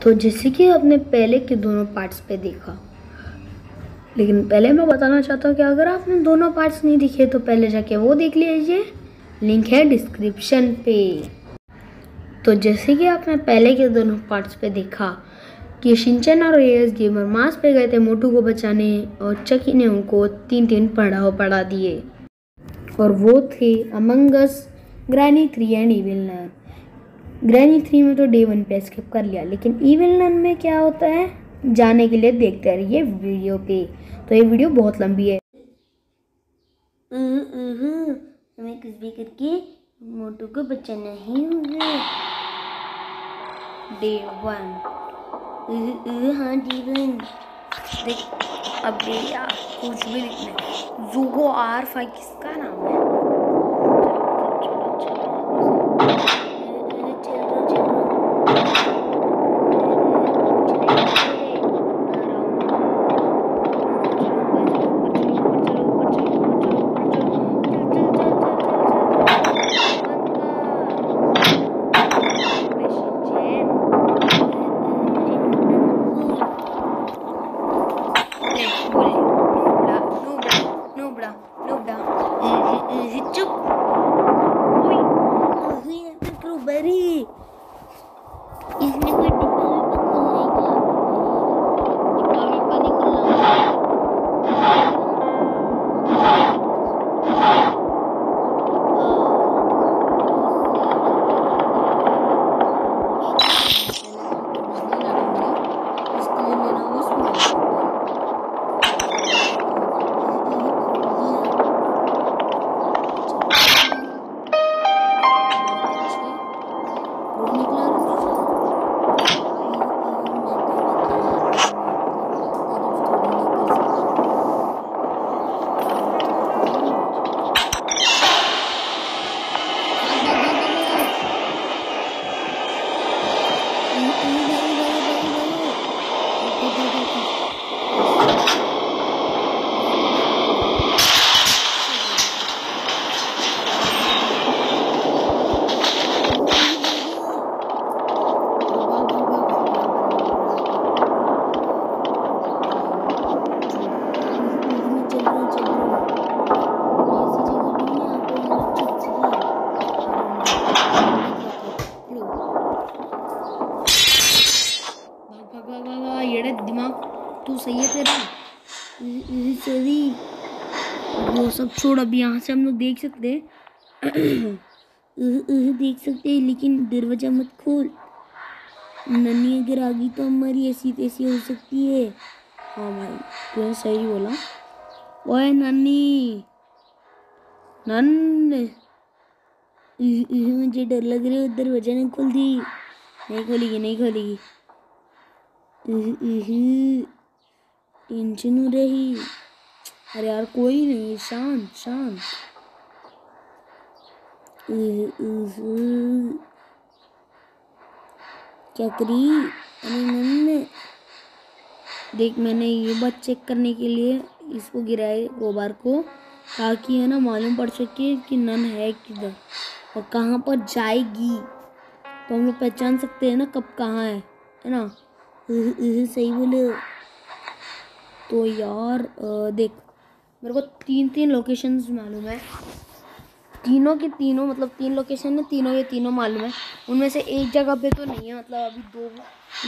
तो जैसे कि आपने पहले के दोनों पार्ट्स पे देखा, लेकिन पहले मैं बताना चाहता हूँ कि अगर आपने दोनों पार्ट्स नहीं दिखे तो पहले जाके वो देख लीजिए, लिंक है डिस्क्रिप्शन पे। तो जैसे कि आपने पहले के दोनों पार्ट्स पे देखा कि शिनचैन और एएस गेमर मार्स पे गए थे मोटू को बचाने और चकी ने उनको 3 पढ़ा दिए, और वो थे among us, granny 3 and evil nun. Granny 3 में तो डे 1 पे स्किप कर लिया, लेकिन इविल नन में क्या होता है जानने के लिए देखते रहिए वीडियो पे। तो ये वीडियो बहुत लंबी है। हमें कुछ भी करके मोटू को बचाना ही होगा। डे 1। हाँ डे 1 देख। अब यार कुछ भी लिखना। ज़ोगो R5 किसका नाम है? इसने कोई डिब्बा भी पानी खोलना। ये दिमाग तू सही है तेरा। सही वो सब छोड़, अब यहाँ से हम लोग देख सकते हैं। देख सकते हैं, लेकिन दरवाजा मत खोल। नन्ही अगर आ गई तो हमारी ऐसी तैसी हो सकती है। हाँ भाई तूने सही बोला। ओए नन्ही नन्ही, मुझे डर लग रहा है। दरवाजा नहीं खोल दी। नहीं खोलेगी। टेंशन हो रही। अरे यार कोई नहीं, शांत। क्या करी? अरे नन्हे देख, मैंने ये बात चेक करने के लिए इसको गिराया गोबार को, ताकि है ना मालूम पड़ सके कि नन है किधर और कहाँ पर जाएगी, तो हम लोग पहचान सकते हैं ना कब कहाँ है ना। सही बोले। तो यार देख, मेरे को 3 लोकेशंस मालूम है। तीनों के तीनों, मतलब 3 लोकेशन है, तीनों के तीनों मालूम है। उनमें से एक जगह पे तो नहीं है, मतलब अभी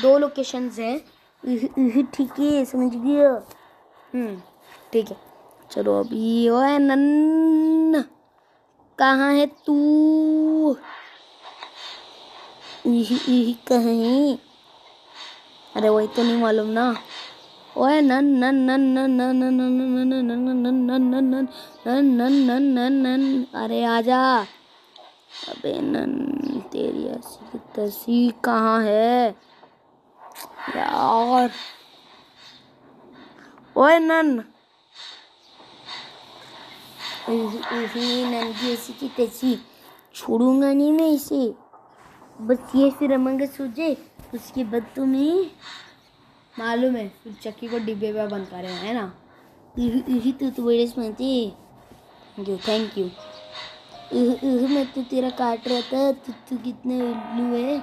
दो लोकेशंस हैं। ठीक है, समझ गया। ठीक है चलो। अभी ओए नन्ना कहाँ है तू? कहाँ है? अरे वही तो नहीं मालूम ना। ओए nun nun nun nun nun nun nun nun nun nun nun nun nun, अरे आजा। अबे नन तेरी ऐसी की तैसी कहाँ है यार? ओए नन, नन की ऐसी की तैसी छोड़ूंगा नहीं मैं इसे। बस ये फिर अमंग अस हो जाए, उसके बाद तुम्हें मालूम है फिर चक्की को डिब्बे पे बंद करे है ना। यही तो बड़े स्मृति। Thank you. मैं तो तेरा काट रहा था। तू कितने उल्लू है।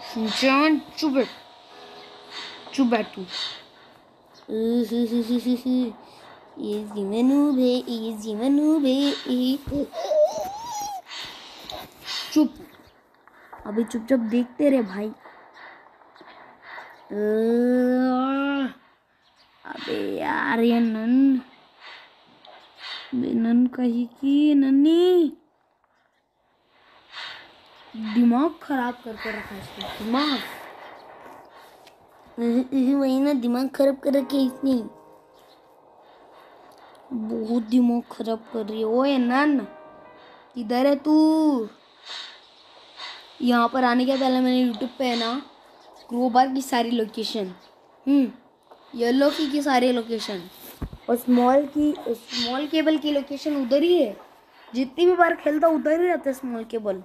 शिनचैन चुप बैठ तू। इजी मनूब है, इजी मनूब है। चुप, अभी चुपचाप देखते रहे भाई। अबे यार ये नन कही की नन्नी दिमाग खराब करके रखा इसने। दिमाग वही ना, दिमाग खराब कर रखे इसने, बहुत दिमाग खराब कर रही है। ओए नन, किधर है तू? यहाँ पर आने के पहले मैंने यूट्यूब पे है ना क्रोबार की सारी लोकेशन, येलो की सारी लोकेशन और स्मॉल केबल की लोकेशन उधर ही है। जितनी भी बार खेलता उधर ही रहता है स्मॉल केबल।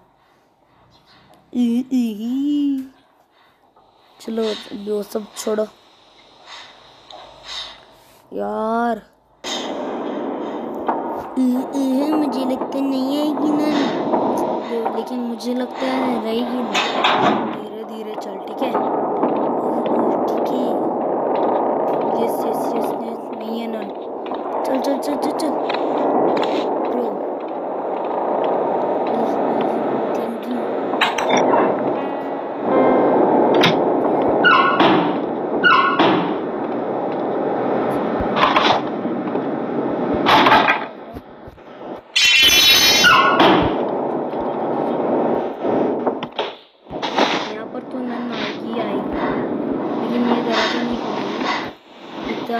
चलो वो सब छोड़ो यार। मुझे लगता नहीं आएगी ना, लेकिन मुझे लगता है रहेगी ना। धीरे धीरे चल, ठीक है ठीक है। यस यस यस यस, नहीं है ना। चल चल चल चल चल ब्रो। Thank you.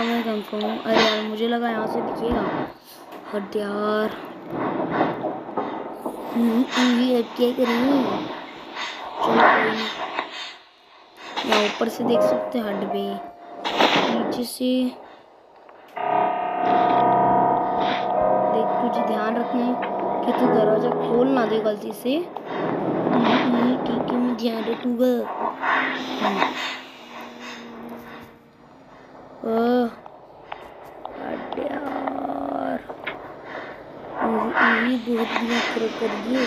मैं कंफर्म हूँ। अरे यार मुझे लगा यहाँ से दिखेगा। हट यार, अब क्या करेंगे? चलो यहाँ ऊपर से देख सकते हैं। हट बे, नीचे से देख, तुझे ध्यान रखना है कि तू दरवाजा खोल ना दे गलती से। ठीक है, मैं ध्यान रखूंगा। बहुत दिमाग खराब कर दिए।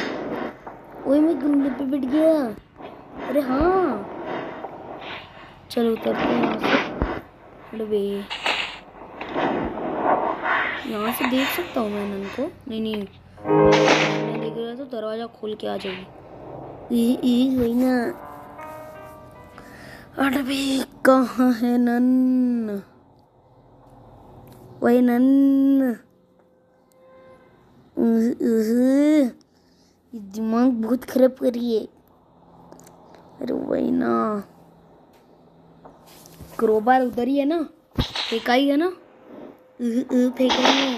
ओए मैं गमले पे बैठ गया। अरे हाँ, चलो उतरते हैं यहाँ से। अरे यहाँ से देख सकता हूँ मैं नन को? नहीं मैं देख रहा तो दरवाजा खोल के आ जाएगी। वही ना। अरे कहाँ है नन? वही नन। दिमाग बहुत खराब कर रही है। अरे वही ना, क्रोबार उधर ही है ना, फेंका ही है ना, फेंका ही है।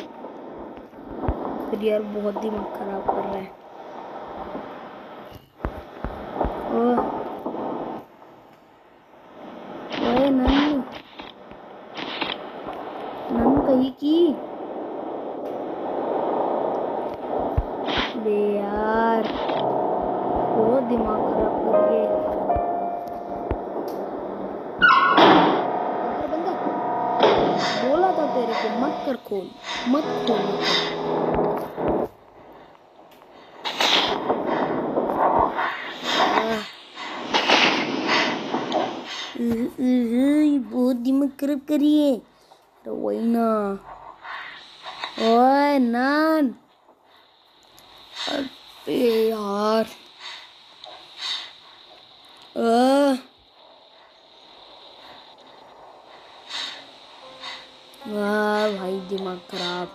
फिर यार बहुत दिमाग खराब कर रहा है। ओए नन कही की बे यार, बहुत दिमाग खराब कर रही है। बंदा बोला था तेरे को मत कर, खोल मत खोल। बहुत दिमाग खराब करिए। तो वही ना। ओए नान, अरे यार वाह भाई, दिमाग खराब।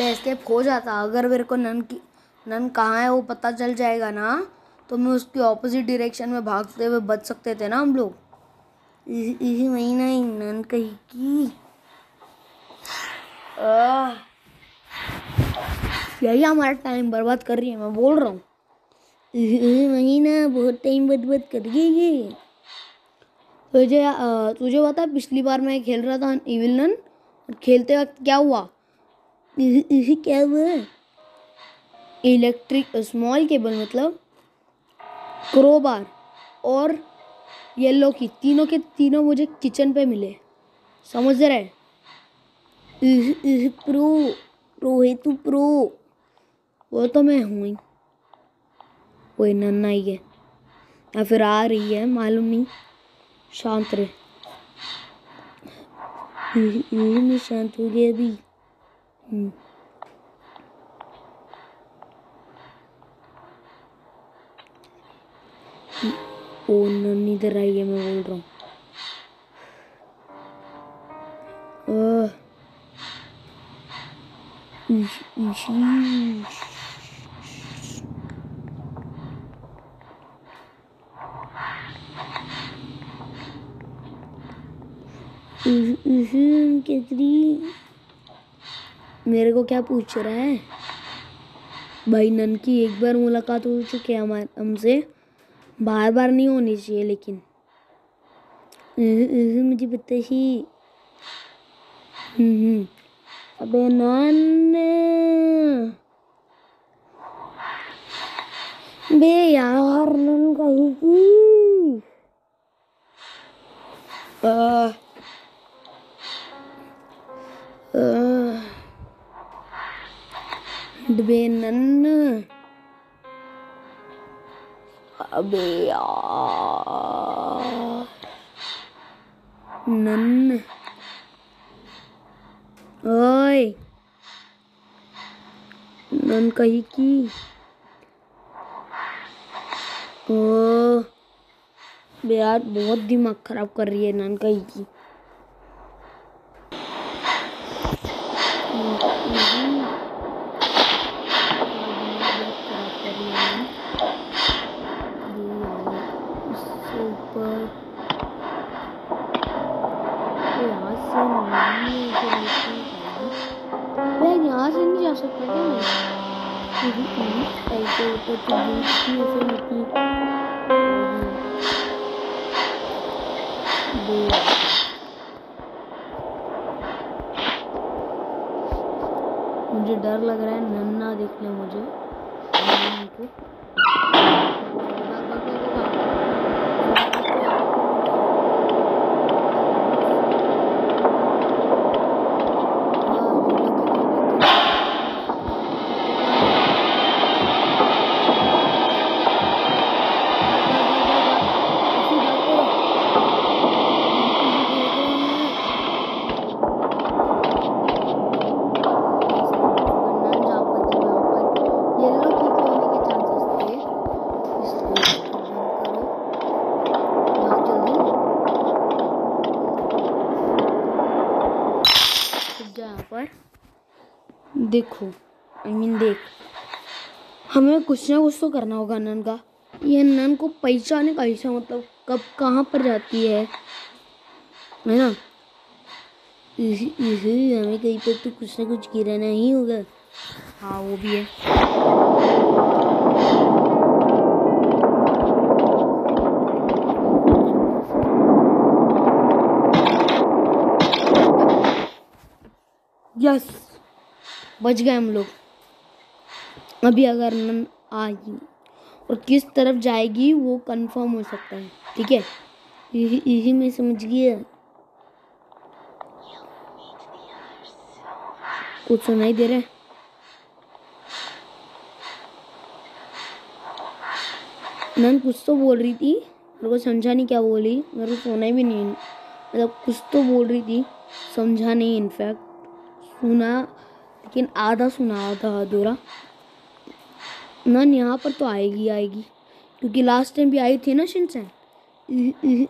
एस्केप हो जाता अगर मेरे को नन कहाँ है वो पता चल जाएगा ना, तो मैं उसके ऑपोजिट डायरेक्शन में भागते हुए बच सकते थे ना हम लोग। इसी महीना ही नन कही की यही हमारा टाइम बर्बाद कर रही है, मैं बोल रहा हूँ। महीना बहुत टाइम बर्बाद कर रही है ये। तुझे पता है पिछली बार मैं खेल रहा था इविल नन, और खेलते वक्त क्या हुआ? क्या हुआ? इलेक्ट्रिक स्मॉल केबल मतलब क्रोबार और येलो की, तीनों के तीनों मुझे किचन पे मिले, समझ रहे? प्रो प्रो है तू, प्रो। वो तो मैं हूँ ही। कोई नन्ना ही है या फिर आ रही है, मालूम नहीं। शांत रहे। मैं शांत हो गया अभी। ओ नन्नी इधर आई है, मैं बोल रहा हूँ। केतरी मेरे को क्या पूछ रहा है भाई? नन की एक बार मुलाकात हो चुकी है हमसे, बार बार नहीं होनी चाहिए, लेकिन मुझे पता ही। अबे नन, बे यार नन कहेगी। बे नन, अबे यार नन, ओए नन कही की। ओ बे यार बहुत दिमाग खराब कर रही है नन कही की। यहाँ से नहीं जा सकता क्या मैं? ऐसे ऊपर तो मुझे डर लग रहा है नन्ना देख ले मुझे। देखो देख, हमें कुछ ना कुछ तो करना होगा नन का। ये नन को पहचाने कैसा, मतलब कब कहाँ पर जाती है ना? हमें कहीं पर तो कुछ ना कुछ गिराना ही होगा। हाँ वो भी है। यस, बच गए हम लोग। अभी अगर नन आएगी और किस तरफ जाएगी वो कंफर्म हो सकता है, ठीक है? यही मैं समझ गया। कुछ सुनाई दे रहा है? नन कुछ तो बोल रही थी, मेरे को समझा नहीं क्या बोली, मेरे को सुना भी नहीं, मतलब कुछ तो बोल रही थी, समझा नहीं। इनफैक्ट सुना, लेकिन आधा सुना, आधा अधूरा। नन यहाँ पर तो आएगी, क्योंकि लास्ट टाइम भी आई थी ना शिनचैन,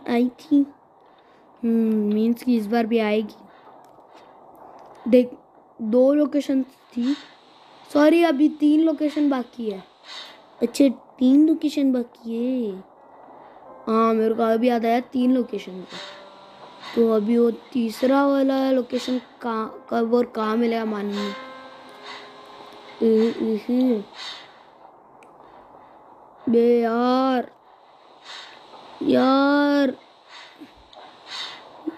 आई थी। मीन्स कि इस बार भी आएगी। देख 2 लोकेशन थी, सॉरी अभी 3 लोकेशन बाकी है। अच्छा 3 लोकेशन बाकी है। हाँ मेरे को अभी याद आया 3 लोकेशन का। तो अभी वो तीसरा वाला लोकेशन कब और कहाँ मिलेगा मालूम नहीं। बे यार यार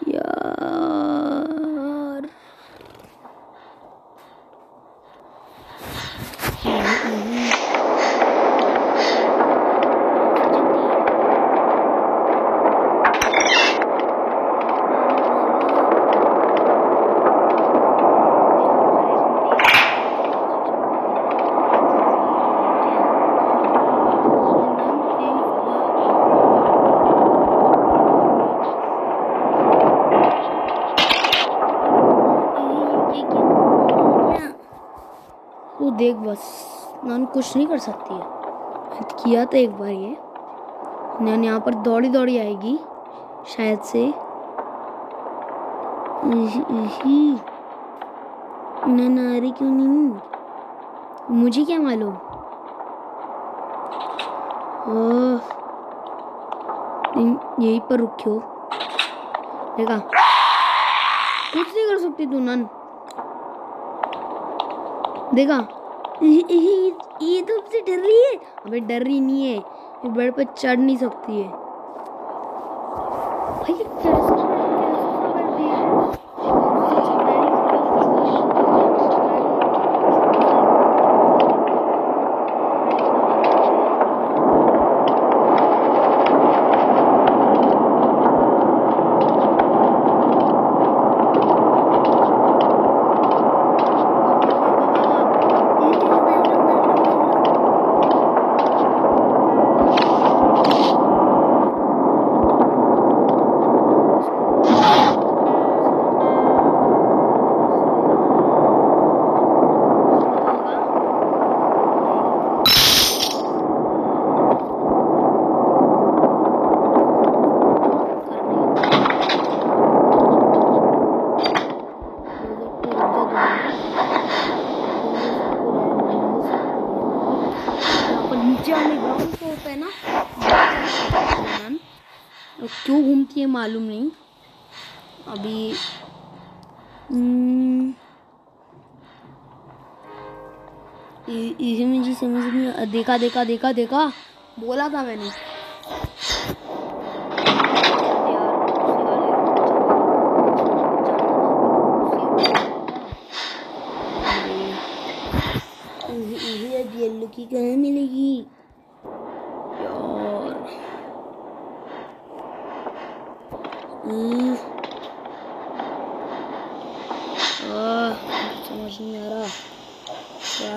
यार देख बस, नन कुछ नहीं कर सकती है। किया था एक बार ये, नन यहाँ पर दौड़ी दौड़ी आएगी शायद से। नन आ रही क्यों नहीं, मुझे क्या मालूम। यहीं पर रुकियो, देखा कुछ नहीं कर सकती तू नन, देखा ये तो उससे डर रही है। अबे डर रही नहीं है, ये बेड पे चढ़ नहीं सकती है भाई। क्यों घूमती है मालूम नहीं अभी। इसे मुझे समझ नहीं। देखा देखा देखा देखा, बोला था मैंने। येल्लो की कहाँ मिलेगी यार। समझ नहीं आ रहा क्या।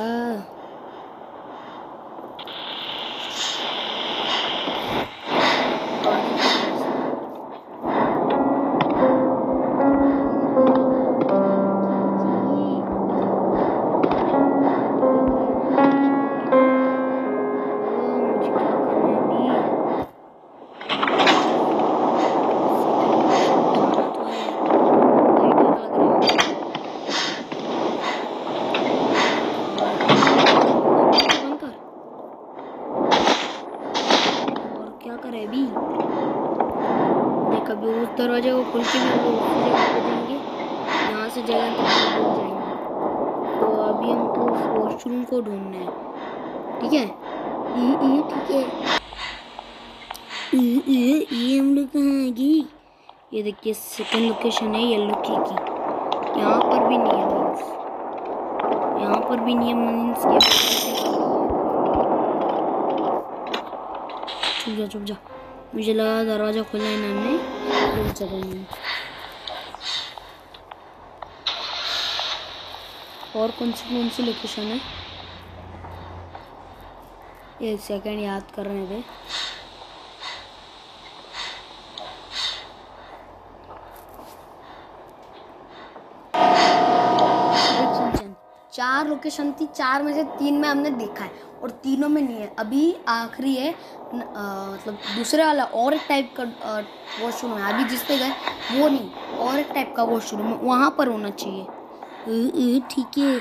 कभी उस दरवाजे को खुल के भी हम लोग उसी जगह पे जाएंगे, यहाँ से जगह तो हम लोग जाएंगे। तो अभी हमको वॉशरूम को ढूंढना है, ठीक है। ये ठीक है। ये हम लोग कहाँ आएगी। ये देखिए सेकंड लोकेशन है येलो की। यहाँ पर भी नहीं है मीन्स, यहाँ पर भी नहीं है मीन्स के। चुप जा, मुझे लगा दरवाजा खुला है ना हमने, तो जगह नहीं। और कौन सी लोकेशन है। एक सेकंड याद कर रहे थे। चार लोकेशन थी, चार में से 3 में हमने देखा है और तीनों में नहीं है। अभी आखिरी है मतलब दूसरे वाला और एक टाइप का वॉशरूम है। अभी जिस पे गए वो नहीं, और एक टाइप का वॉशरूम है, वहाँ पर होना चाहिए। ठीक है।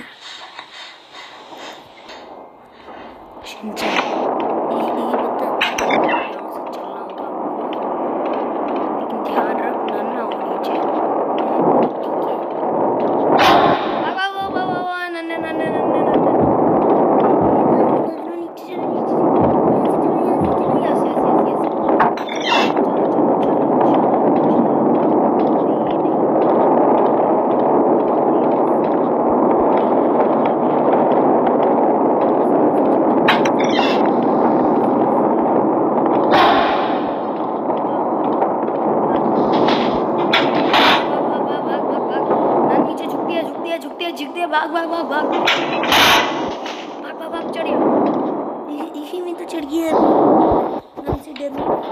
भाग भाग भाग भाग भाग भाग भाग चढ़िया। इसी में तो चढ़ गया। हमसे डर नहीं लगता।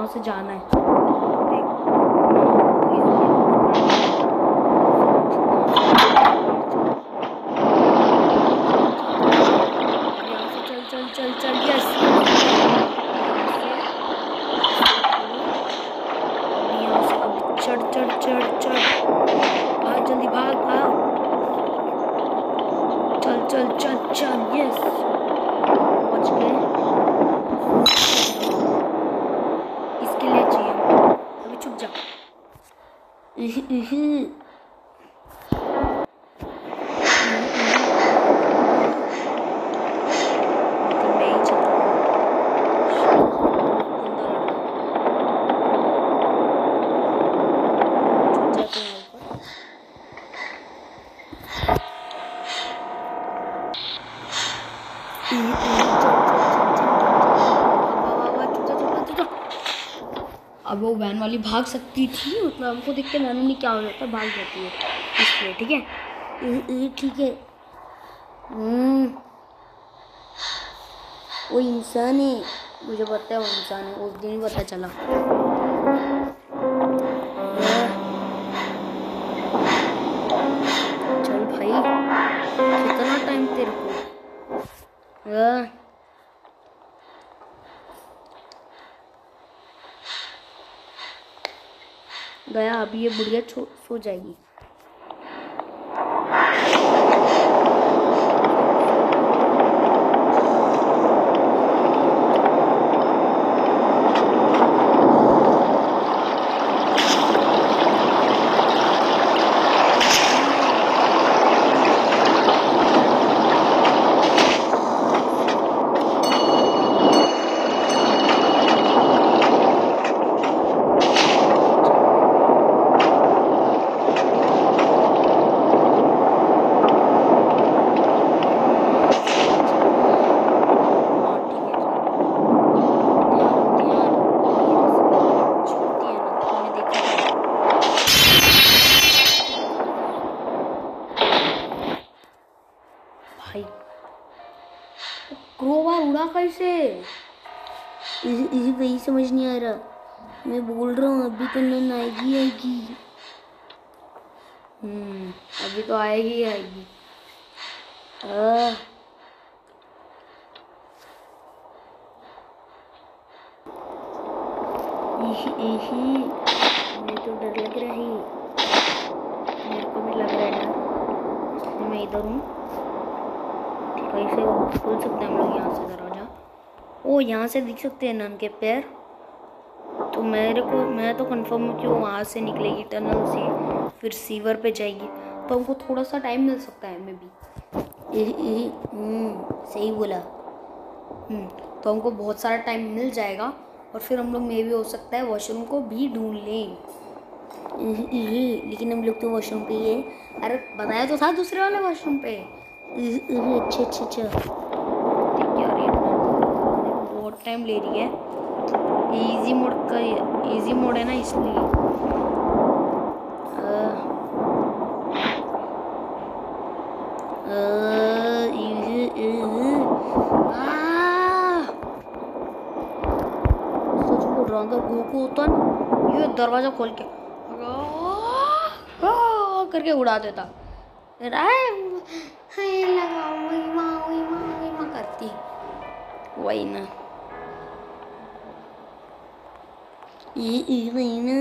से जाना है। चल चल चल चल, यस। चढ़ चढ़ चढ़ चढ़, भाग जल्दी, भाग भाग, चल चल चल चल, यस, पहुंच गए। इसके लिए चाहिए, अभी चुप जा। अब वो वैन वाली भाग सकती थी, मतलब हमको देख के मालूम नहीं क्या हो जाता, भाग जाती है इसलिए। ठीक है, ठीक है। वो इंसान है, मुझे पता है वो इंसान है, उस दिन ही पता चला। चल भाई, कितना टाइम तेरे को। गया, अभी ये बुढ़िया सो जाएगी। भाई क्रोबार उड़ा कैसे, वही समझ नहीं आ रहा। मैं बोल रहा हूँ अभी तो नन आएगी आएगी। अभी तो आएगी आएगी। मुझे तो डर लग रहा है, मेरे को भी लग रहा है डर, इसलिए मैं इधर हूँ। ठीक है, इसे खोल सकते हैं हम लोग यहाँ से दरवाजा। ओ, यहाँ से दिख सकते हैं नन के पैर। तो मैं तो कंफर्म हूँ कि वो वहाँ से निकलेगी टनल से, फिर सीवर पे जाएगी, तो हमको थोड़ा सा टाइम मिल सकता है। मे बी सही बोला। तो हमको बहुत सारा टाइम मिल जाएगा, और फिर हम लोग मे भी हो सकता है वॉशरूम को भी ढूंढ लें। लेकिन हम लोग तो वॉशरूम पे ही है। अरे बताया तो था दूसरे वाले वॉशरूम पे। अच्छा अच्छा अच्छा, ठीक है। बहुत टाइम ले रही है, इजी मोड है ना, इसलिए। सच बोल रहा हूँ, अगर गोकू होता ना, ये दरवाजा खोल के करके उड़ा देता। करती वही ना, वही ना।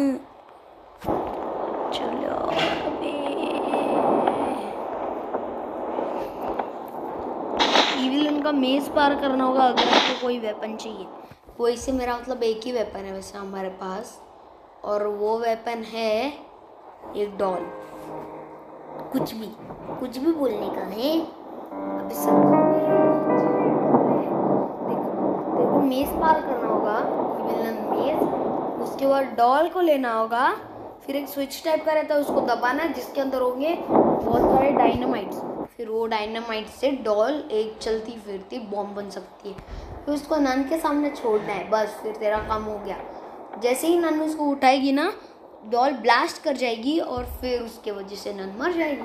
चलो इविलन का मेज पार करना होगा अगर आपको कोई वेपन चाहिए। वैसे मेरा मतलब एक ही वेपन है वैसे हमारे पास, और वो वेपन है एक डॉल। कुछ भी बोलने का है। अभी सब देखो, मेज पार करना होगा, विलन मेज, उसके बाद डॉल को लेना होगा, फिर एक स्विच टाइप का रहता है, उसको दबाना है, जिसके अंदर होंगे बहुत सारे डायनामाइट्स। फिर वो डायनामाइट से डॉल एक चलती फिरती बॉम्ब बन सकती है। फिर उसको नन के सामने छोड़ना है, बस फिर तेरा काम हो गया। जैसे ही नन उसको उठाएगी ना, डॉल ब्लास्ट कर जाएगी, और फिर उसके वजह से नन मर जाएगी।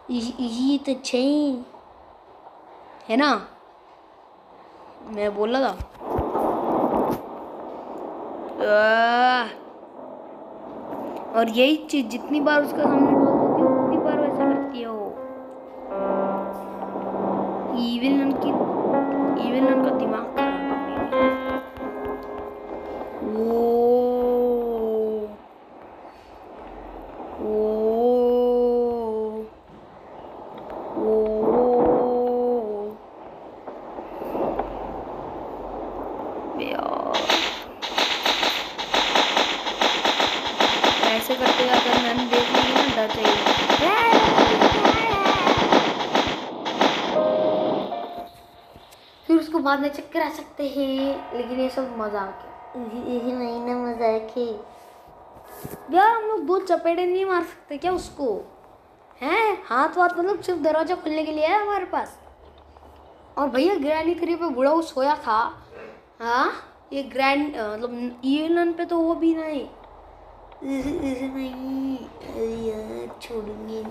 ये तो अच्छे है ना, मैं बोला था। और यही चीज जितनी बार उसका सामने डॉल होती है उतनी बार वैसा करती है वो। इविल नन का दिमाग खराब करने ऐसे करते अगर मैंने देख ली ना डर जाएगी। फिर उसको बाद में चक्कर आ सकते हैं, लेकिन ये सब मजाक है। नहीं ना मजाक है यार, हम लोग दो चपेटे नहीं मार सकते क्या उसको? हैं हाथ वाथ मतलब सिर्फ दरवाजा खोलने के लिए है हमारे पास। और भैया ग्रैंड 3 पे बूढ़ा वो सोया था। हाँ ये ग्रैंड मतलब ईवन पे तो वो भी नहीं। नहीं यार छोड़ूंगी।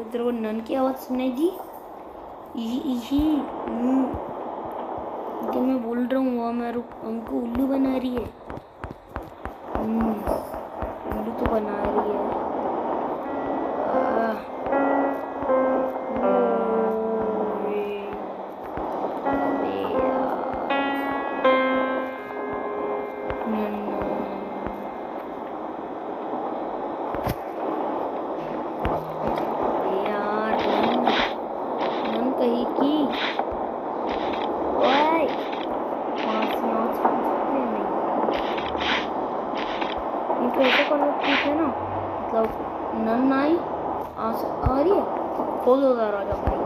तेरे को नन की आवाज सुनाई दी? तो मैं बोल रहा हूँ वहाँ मेरे हमको उल्लू बना रही है। उल्लू तो बना रही है। नन आई आ रही है, खोल दो दरवाजा भाई।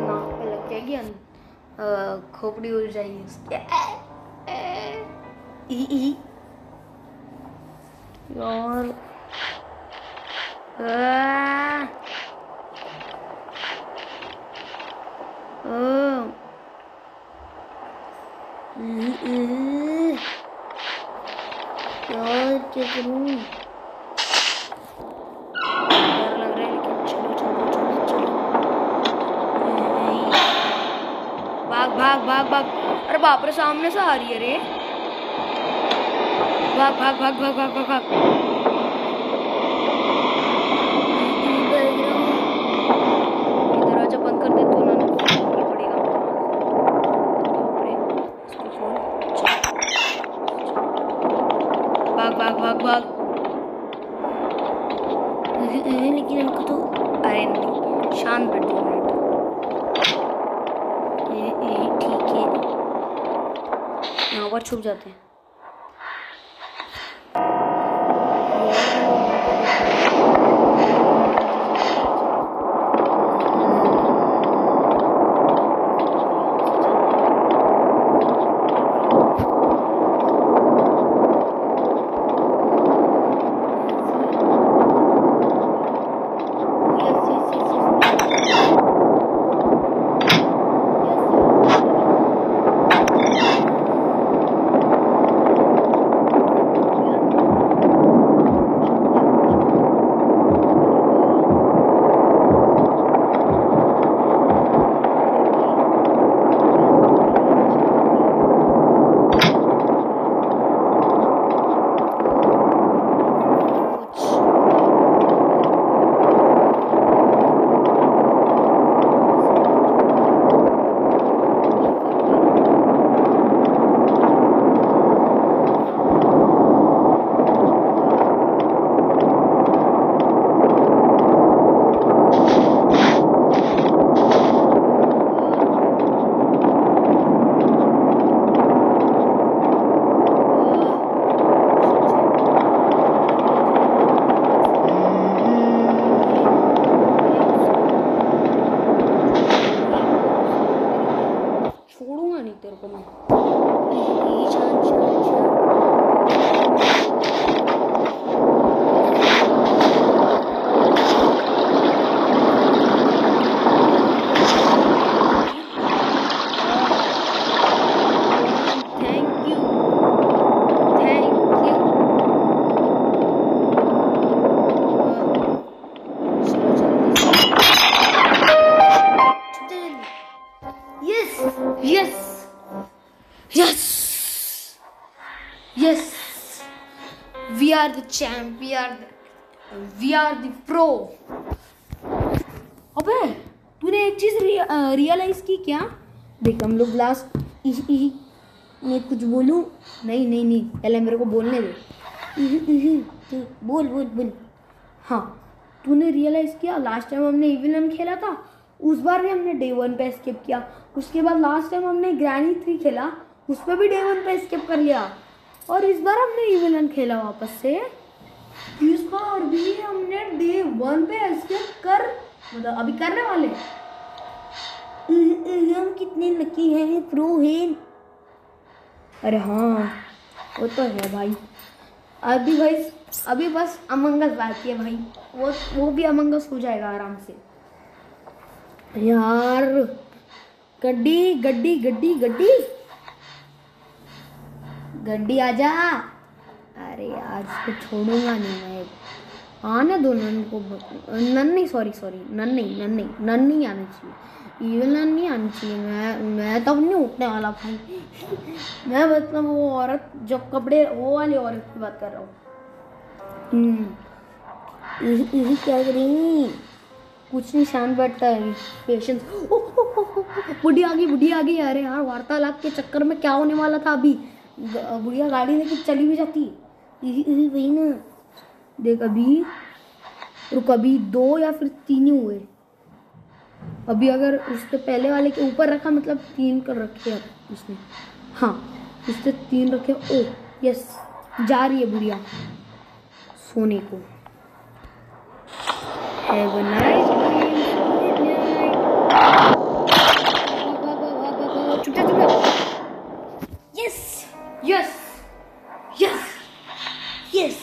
नाक पे लग जाएगी, खोपड़ी उड़ जाएगी उसकी। यार यार क्या करूं? डर लग रहा है, लेकिन चलो चलो चलो चलो। भाग भाग भाग भाग। अरे बाप रे सामने से आ रही है रे। भाग भाग भाग भाग भाग भाग भाग। दरवाजा बंद कर दे तो ना पड़ेगा। भाग भाग भाग भाग। लेकिन इनको तो अरे नहीं, शांत बैठ 2 मिनट। ठीक है, यहाँ पर छुप जाते हैं। We are the champ, we are the pro. अबे तूने एक चीज रियलाइज की क्या? देख हम लोग लास्ट मैं कुछ बोलूं? नहीं, पहले मेरे को बोलने दे। बोल बोल बोल। हाँ, तूने रियलाइज किया लास्ट टाइम हमने इवन खेला था, उस बार भी हमने डे 1 पे स्किप किया। उसके बाद लास्ट टाइम हमने ग्रैनी 3 खेला, उस पर भी डे 1 पे स्किप कर लिया। और इस बार हमने इवन खेला वापस से, इस बार भी हमने डे 1 पे स्किप कर, मतलब अभी करने वाले। हम कितने लकी हैं, प्रो हैं। अरे हाँ वो तो है भाई। अभी बस अमंग अस बाकी है भाई, वो भी अमंग अस हो जाएगा आराम से। यार गड्डी गड्डी गड्डी गड्डी गड्डी आजा। अरे यार इसको छोड़ूंगा नहीं मैं। आने दो नन को, नन्नी सॉरी नन्नी आनी चाहिए, इवन नन्नी आनी चाहिए। मैं तब नहीं उठने वाला भाई। मैं मतलब वो औरत जो कपड़े, वो वाली औरत की बात कर रहा हूँ। क्या करें, कुछ नहीं, शांत बैठता है, पेशेंस। बुढ़ी आ गई। अरे यार वार्तालाप के चक्कर में क्या होने वाला था अभी, बुढ़िया गाड़ी लेके चली भी जाती। वही ना, देख अभी रुक, अभी 2 या फिर 3 ही हुए। अभी अगर उसके पहले वाले के ऊपर रखा मतलब 3 कर रखे उसने। हाँ उससे 3 रखे। ओ यस, जा रही है बुढ़िया सोने को। Have a nice dream. Good night. चुप। Yes.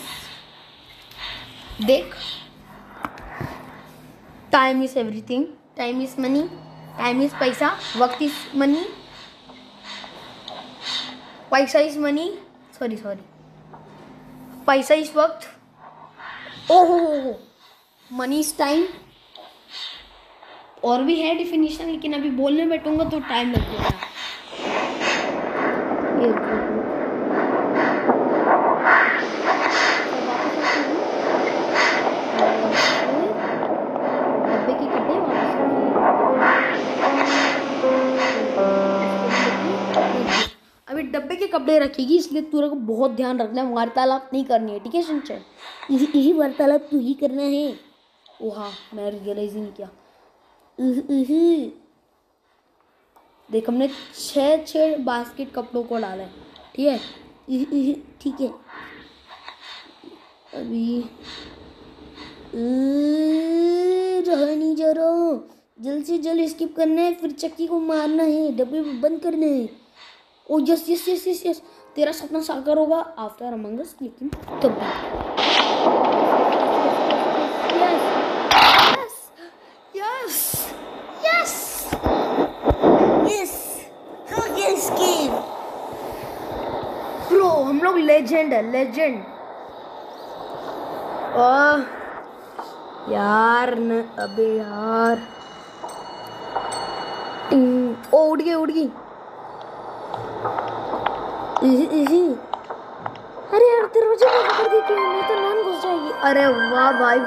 देख, time is everything, time is money, time is पैसा, वक्त इज मनी, पैसा इज मनी, सॉरी पैसा इज वक्त, ओहो मनी इज टाइम। और भी है डिफिनीशन, लेकिन अभी बोलने बैठूंगा तो टाइम लग जाएगा। अभी डब्बे के कपड़े रखेगी, इसलिए तेरे को बहुत ध्यान रखना है, वार्तालाप नहीं करनी है, ठीक है संचय? यही वार्तालाप तू ही करना है। ओ हाँ, मैं रियलाइज नहीं किया। देख हमने 6 बास्केट कपड़ों को डाला है, ठीक है? ठीक है, अभी रहा नहीं जा रहा, जल्द से जल्द स्किप करना है, फिर चक्की को मारना है, डब्बे बंद करने हैं। ओ यस, तेरा सपना साकार होगा आफ्टर अमंग अस, लेकिन तब प्रो, हम लोग लेजेंड है, लेजेंड। यार न, अबे यार उड़ गई। अरे यार दरवाजे बंद कर दी क्यों? नहीं तो नान घुस जाएगी। अरे वाह भाई।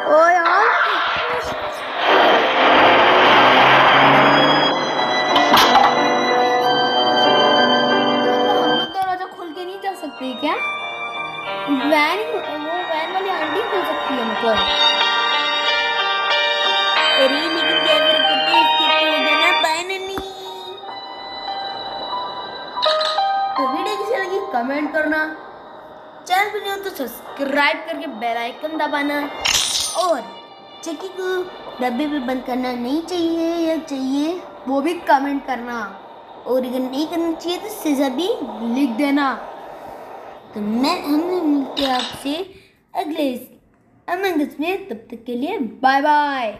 ओ यार हम लोग दरवाजा खोल के नहीं जा सकते क्या? वैन वाली आंटी खोल सकती है मतलब। अरे लेकिन क्या कर सकते हैं, इसके तो हो गया ना। बाय नन्नी। तो वीडियो कैसी लगी कमेंट करना, चैनल पर नहीं हो तो सब्सक्राइब करके बेल आइकन दबाना, और चक्की को डब्बे में बंद करना नहीं चाहिए या चाहिए वो भी कमेंट करना, और अगर नहीं करना चाहिए तो सीधा भी लिख देना। तो हम मिलते हैं आपसे अगले अमंग अस में, तब तक के लिए बाय बाय।